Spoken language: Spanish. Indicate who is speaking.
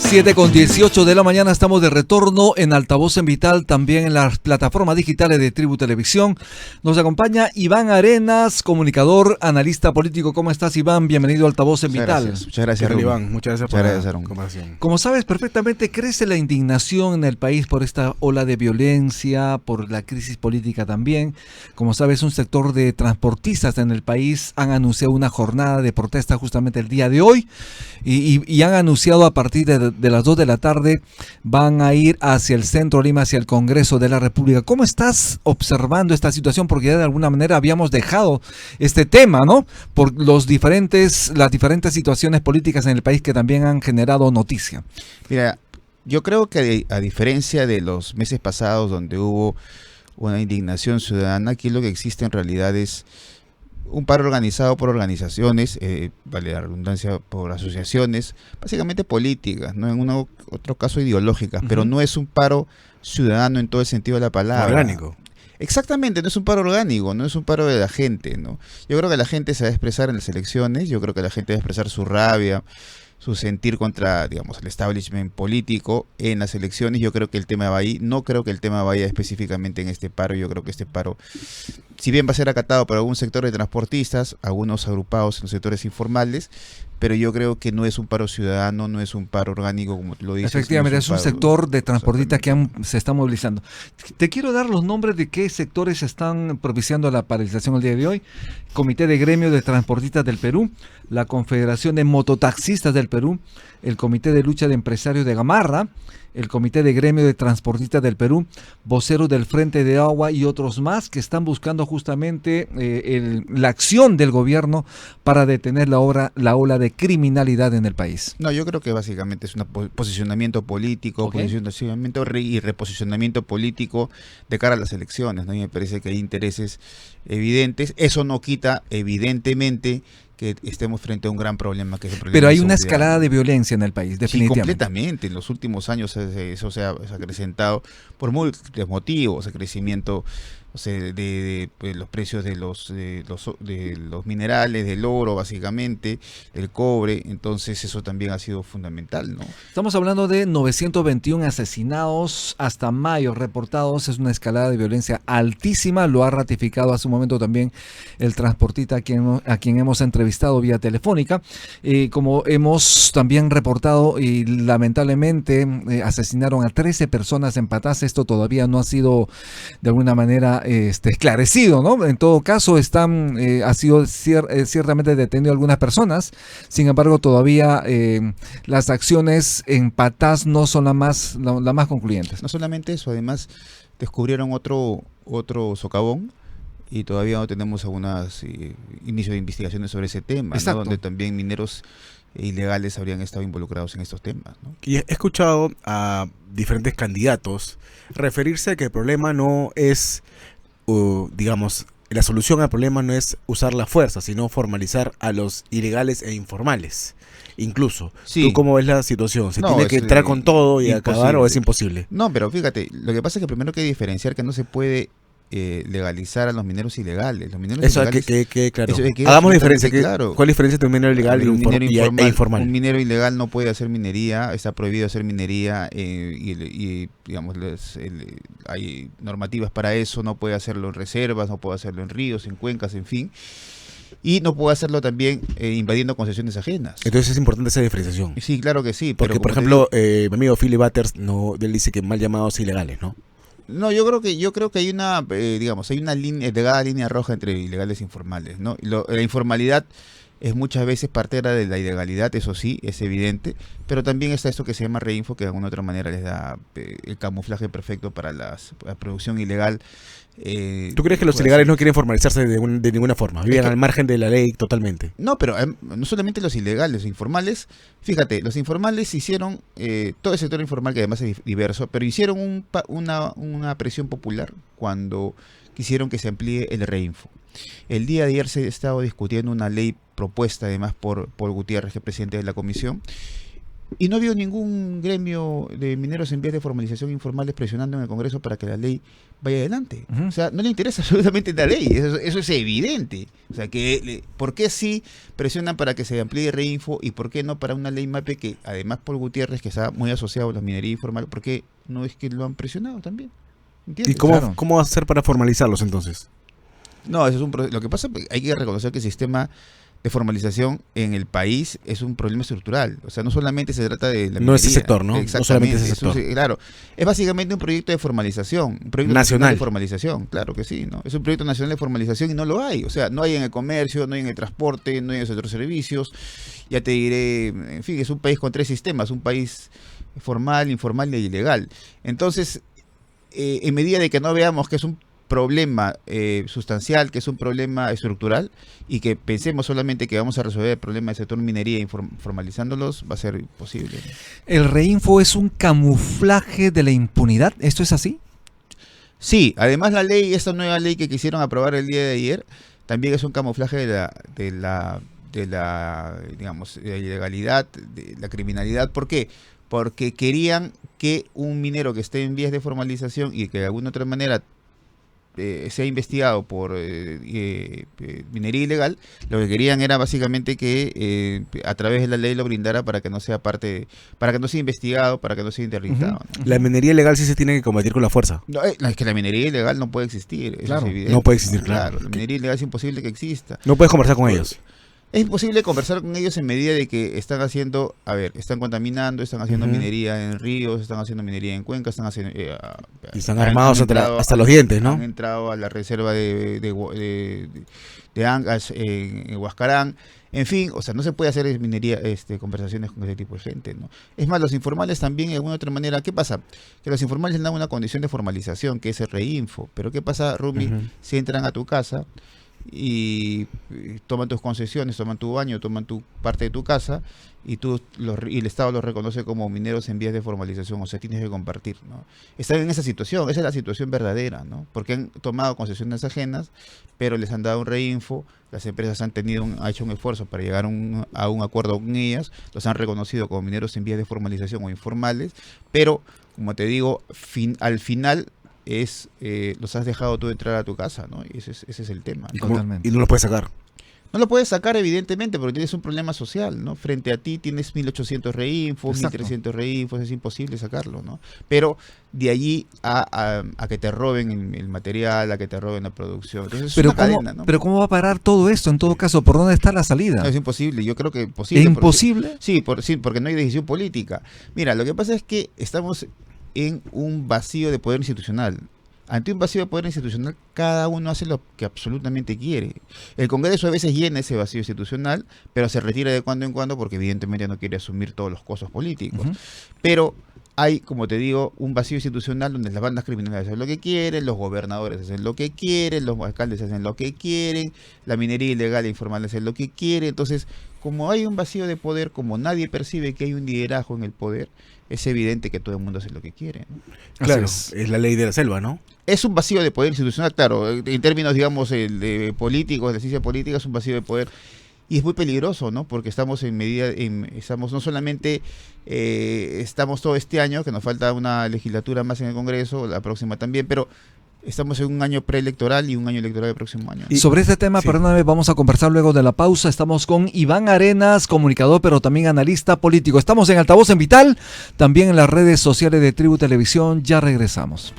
Speaker 1: 7:18 de la mañana, estamos de retorno en Altavoz en Vital, también en las plataformas digitales de Tribu Televisión. Nos acompaña Iván Arenas, comunicador, analista político. ¿Cómo estás, Iván? Bienvenido a Altavoz en Vital.
Speaker 2: Muchas gracias,
Speaker 3: Iván. Muchas gracias por la conversación.
Speaker 1: Como sabes perfectamente, crece la indignación en el país por esta ola de violencia, por la crisis política también. Como sabes, un sector de transportistas en el país han anunciado una jornada de protesta justamente el día de hoy y han anunciado a partir de las 2 de la tarde van a ir hacia el centro de Lima, hacia el Congreso de la República. ¿Cómo estás observando esta situación? Porque ya de alguna manera habíamos dejado este tema, ¿no? Por las diferentes situaciones políticas en el país que también han generado noticia.
Speaker 2: Mira, yo creo que a diferencia de los meses pasados donde hubo una indignación ciudadana, aquí lo que existe en realidad es un paro organizado por organizaciones, vale la redundancia, por asociaciones, básicamente políticas, ¿no? En otro caso ideológicas, pero no es un paro ciudadano en todo el sentido de la palabra.
Speaker 3: Orgánico.
Speaker 2: Exactamente, no es un paro orgánico, no es un paro de la gente, ¿no? Yo creo que la gente se va a expresar en las elecciones, yo creo que la gente va a expresar su rabia, su sentir contra, digamos, el establishment político en las elecciones. Yo creo que el tema va ahí. No creo que el tema vaya específicamente en este paro. Yo creo que este paro, si bien va a ser acatado por algún sector de transportistas, algunos agrupados en los sectores informales, pero yo creo que no es un paro ciudadano, no es un paro orgánico, como lo dices.
Speaker 1: Efectivamente, es un sector de transportistas que se está movilizando. Te quiero dar los nombres de qué sectores están propiciando la paralización el día de hoy. Comité de Gremio de Transportistas del Perú, la Confederación de Mototaxistas del Perú, el Comité de Lucha de Empresarios de Gamarra, el Comité de Gremio de Transportistas del Perú, voceros del Frente de Agua y otros más que están buscando justamente la acción del gobierno para detener la ola de criminalidad en el país.
Speaker 2: No, yo creo que básicamente es un posicionamiento político, posicionamiento y reposicionamiento político de cara a las elecciones, ¿no? Y me parece que hay intereses evidentes. Eso no quita, evidentemente, que estemos frente a un gran problema, que es el problema.
Speaker 1: Pero hay una escalada de violencia en el país, definitivamente.
Speaker 2: Sí, completamente. En los últimos años eso se ha acrecentado por múltiples motivos, el crecimiento, o sea, de los precios de los minerales, del oro, básicamente, del cobre. Entonces eso también ha sido fundamental, ¿no?
Speaker 1: Estamos hablando de 921 asesinados hasta mayo reportados. Es una escalada de violencia altísima. Lo ha ratificado hace un momento también el transportista a quien hemos entrevistado vía telefónica. Como hemos también reportado, y lamentablemente asesinaron a 13 personas en Patás. Esto todavía no ha sido de alguna manera esclarecido, ¿no? En todo caso, ha sido ciertamente detenido algunas personas. Sin embargo, todavía las acciones en Patás no son las más concluyentes.
Speaker 2: No solamente eso, además descubrieron otro socavón y todavía no tenemos algunos inicios de investigaciones sobre ese tema, ¿no? Donde también mineros ilegales habrían estado involucrados en estos temas, ¿no?
Speaker 3: Y he escuchado a diferentes candidatos referirse a que el problema no es, digamos, la solución al problema no es usar la fuerza, sino formalizar a los ilegales e informales. Incluso, sí. ¿Tú cómo ves la situación? ¿Se tiene que entrar con todo y acabar o es imposible?
Speaker 2: No, pero fíjate, lo que pasa es que primero hay que diferenciar que no se puede legalizar a los mineros ilegales. Los mineros
Speaker 3: eso
Speaker 2: ilegales,
Speaker 3: claro. Hagamos diferencia.
Speaker 2: Claro.
Speaker 3: ¿Cuál es la diferencia entre un minero ilegal y un informal?
Speaker 2: Un minero ilegal no puede hacer minería, está prohibido hacer minería y digamos, hay normativas para eso, no puede hacerlo en reservas, no puede hacerlo en ríos, en cuencas, en fin. Y no puede hacerlo también invadiendo concesiones ajenas.
Speaker 3: Entonces es importante esa diferenciación.
Speaker 2: Sí, claro que sí.
Speaker 3: Porque, por ejemplo, mi amigo Philly Butters, él dice que mal llamados ilegales, ¿no?
Speaker 2: No, yo creo que hay una, digamos, hay una delgada línea roja entre ilegales e informales, ¿no? La informalidad es muchas veces partera de la ilegalidad, eso sí, es evidente, pero también está esto que se llama reinfo, que de alguna otra manera les da el camuflaje perfecto para la producción ilegal.
Speaker 3: ¿Tú crees que los ilegales no quieren formalizarse de ninguna forma? Viven al margen de la ley totalmente.
Speaker 2: No, pero no solamente los ilegales, los informales. Fíjate, los informales hicieron, todo el sector informal, que además es diverso, pero hicieron una presión popular cuando quisieron que se amplíe el reinfo. El día de ayer se ha estado discutiendo una ley propuesta además por Paul Gutiérrez, que es presidente de la comisión, Y no ha habido ningún gremio de mineros en vías de formalización informales presionando en el Congreso para que la ley vaya adelante.
Speaker 1: Ujú.
Speaker 2: O sea, no le interesa absolutamente la ley, eso es evidente. O sea, ¿por qué sí presionan para que se amplíe Reinfo y por qué no para una ley MAPE que además Paul Gutiérrez, que está muy asociado a la minería informal, por qué no es que lo han presionado también? ¿Entiendes?
Speaker 3: ¿Y cómo,
Speaker 1: Claro.
Speaker 3: cómo hacer para formalizarlos entonces?
Speaker 2: No, eso es lo que pasa, hay que reconocer que el sistema de formalización en el país es un problema estructural. O sea, no solamente se trata de la
Speaker 3: No ese
Speaker 2: minería.
Speaker 3: sector, ¿no? No
Speaker 2: Exactamente,
Speaker 3: solamente ese
Speaker 2: es un
Speaker 3: sector.
Speaker 2: claro, es básicamente un proyecto de formalización, un proyecto
Speaker 3: Nacional.
Speaker 2: de formalización, claro que sí, ¿no? Es un proyecto nacional de formalización y no lo hay. O sea, no hay en el comercio, no hay en el transporte, no hay en los otros servicios. Ya te diré, en fin, es un país con 3 sistemas, un país formal, informal y ilegal. Entonces, en medida de que no veamos que es un problema sustancial, que es un problema estructural, y que pensemos solamente que vamos a resolver el problema del sector minería formalizándolos, va a ser imposible, ¿no?
Speaker 1: ¿El Reinfo es un camuflaje de la impunidad? ¿Esto es así?
Speaker 2: Sí, además la ley, esta nueva ley que quisieron aprobar el día de ayer, también es un camuflaje digamos, de la ilegalidad, de la criminalidad. ¿Por qué? Porque querían que un minero que esté en vías de formalización y que de alguna otra manera sea investigado por minería ilegal, lo que querían era básicamente que a través de la ley lo brindara para que no sea para que no sea investigado, para que no sea interdictado, ¿no?
Speaker 3: La minería ilegal sí se tiene que combatir con la fuerza.
Speaker 2: No, es que la minería ilegal no puede existir, eso
Speaker 1: Claro,
Speaker 2: es evidente.
Speaker 3: no puede existir, claro.
Speaker 2: La minería ilegal es imposible que exista.
Speaker 3: No puedes conversar con ellos.
Speaker 2: Es imposible conversar con ellos en medida de que están haciendo, están contaminando, están haciendo
Speaker 3: Ujú.
Speaker 2: minería en ríos, están haciendo minería en cuencas, están haciendo...
Speaker 3: Y están armados hasta los dientes, ¿no?
Speaker 2: Han entrado a la reserva de Angas en Huascarán. En fin, o sea, no se puede hacer minería, conversaciones con ese tipo de gente, ¿no? Es más, los informales también, de alguna otra manera, ¿qué pasa? Que los informales dan una condición de formalización, que es el Reinfo. Pero ¿qué pasa, Rumi?
Speaker 3: Ujú.
Speaker 2: Si entran a tu casa y toman tus concesiones, toman tu baño, toman tu parte de tu casa y y el Estado los reconoce como mineros en vías de formalización, o sea, tienes que compartir, ¿no? Están en esa situación, esa es la situación verdadera, ¿no? Porque han tomado concesiones ajenas, pero les han dado un reinfo, las empresas han hecho un esfuerzo para llegar a un acuerdo con ellas, los han reconocido como mineros en vías de formalización o informales, pero, como te digo, al final los has dejado tú entrar a tu casa, ¿no? Y ese es el tema,
Speaker 3: Y,
Speaker 2: ¿no?
Speaker 1: Totalmente.
Speaker 3: y no los puedes sacar.
Speaker 2: No lo puedes sacar, evidentemente, porque tienes un problema social, ¿no? Frente a ti tienes 1.800 reinfos,
Speaker 1: Exacto.
Speaker 2: 1.300 reinfos, es imposible sacarlo, ¿no? Pero de allí a que te roben el material, a que te roben la producción. Entonces es una cadena, ¿no?
Speaker 1: Pero ¿cómo va a parar todo esto en todo caso? ¿Por dónde está la salida?
Speaker 2: No, es imposible, yo creo que
Speaker 1: ¿Es
Speaker 2: imposible.
Speaker 1: imposible?
Speaker 2: Sí, porque no hay decisión política. Mira, lo que pasa es que estamos en un vacío de poder institucional. Ante un vacío de poder institucional, cada uno hace lo que absolutamente quiere. El Congreso a veces llena ese vacío institucional, pero se retira de cuando en cuando porque evidentemente no quiere asumir todos los costos políticos.
Speaker 1: Ujú.
Speaker 2: Pero hay, como te digo, un vacío institucional donde las bandas criminales hacen lo que quieren, los gobernadores hacen lo que quieren, los alcaldes hacen lo que quieren, la minería ilegal e informal hace lo que quiere. Entonces, como hay un vacío de poder, como nadie percibe que hay un liderazgo en el poder, es evidente que todo el mundo hace lo que quiere, ¿no?
Speaker 3: Claro,
Speaker 1: Así
Speaker 3: es la ley de la selva, ¿no?
Speaker 2: Es un vacío de poder institucional, claro, en términos, digamos, de políticos, de ciencia política, es un vacío de poder. Y es muy peligroso, ¿no? Porque estamos estamos no solamente, estamos todo este año, que nos falta una legislatura más en el Congreso, la próxima también, pero estamos en un año preelectoral y un año electoral del próximo año.
Speaker 3: Y-
Speaker 1: Sobre este tema,
Speaker 3: sí.
Speaker 1: perdóname, vamos a conversar luego de la pausa. Estamos con Iván Arenas, comunicador, pero también analista político. Estamos en Altavoz en Vital, también en las redes sociales de Tribu Televisión. Ya regresamos.